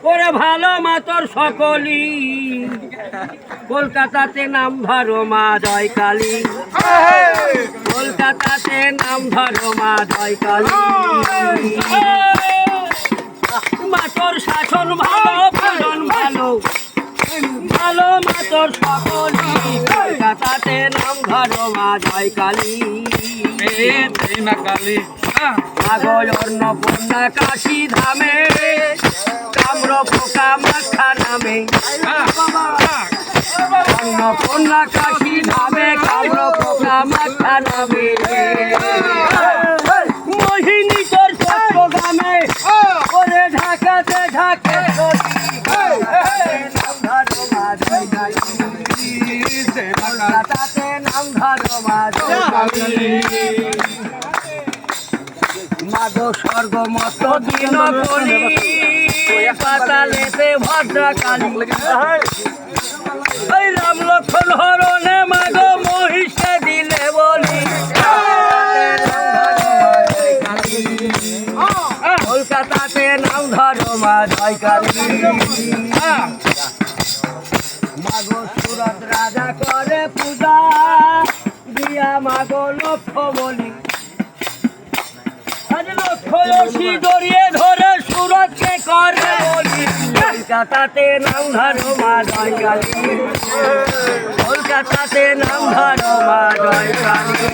ওরে ভালো মা তোর সকলি কলকাতাতে নাম ধরো মা জয় কালী কলকাতাতে নাম ধরো মা জয় কালী মা তোর শাসন ভালো পালন ভালো ভালো মা তোর সকলি কলকাতাতে নাম ধরো মা জয় কালী কালী অন্নপূর্ণা কাশী ধামে কামর পোকা মাখা নামে অন্নপূর্ণা কাশী ধামে কামর পোকা মাখা নামে মোহিনী তোর চট্টগ্রামে ওরে ঢাকাতে ঢাকে কলকাতাতে নাম ধরো মা জয় কালী মাগো স্বর্গমত দিন কলি পাতালেতে ভদ্রকালী ওই রাম লক্ষণ হরণে মাগো মহিষে দিলে বলি কলকাতাতে নাম ধরো মা জয় কালী মাগো সুরত রাজা করে পূজা দিয়া মাগো লক্ষ্য বলি দড়িয়ে ধরে সুরতকে করে বলি কলকাতাতে নাম ধরো মা জয় কালী কলকাতাতে নাম ধরো মা জয় কালী